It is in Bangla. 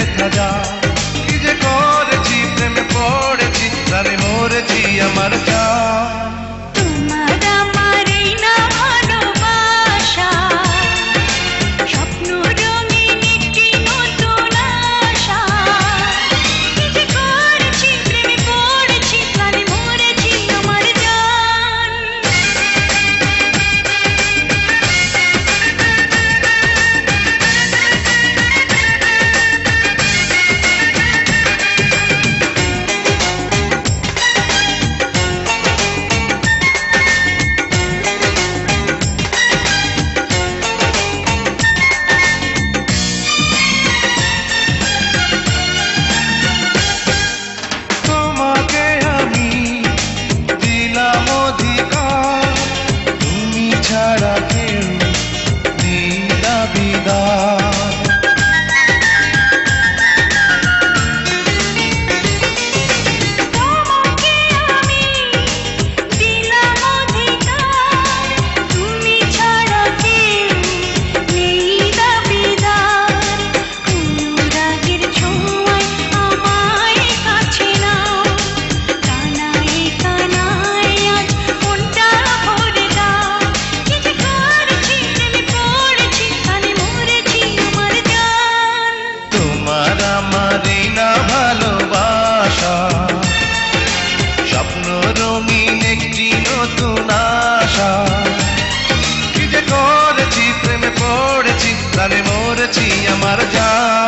দেখা যায়। কি যে করেছি, প্রেমে পড়েছি, প্রাণে মরেছি আমার জান। তোমার আমার এই না ভালোবাসা, স্বপ্ন রঙিন একটি নতুন আশা। কি যে করেছি, প্রেমে পড়েছি, প্রাণে মরেছি আমার জান। তোমাকে আমি দিলাম অধিকার, তুমি ছাড়া কেউ নেই দাবিদার। তোমাকে আমি দিলাম অধিকার, তুমি ছাড়া কেউ নেই দাবিদার। অনুরাগের ছোঁয়ায় আমায় কাছে নাও, কানায় কানায় আজ মনটা ভরে দাও। কি যে করেছি, প্রেমে পড়েছি, প্রাণে মরেছি আমার জান। তোমার আমার এই না ভালোবাসা, স্বপ্ন রঙিন একটি নতুন আশা। কি যে করেছি, প্রেমে পড়েছি, প্রাণে মরেছি আমার জান।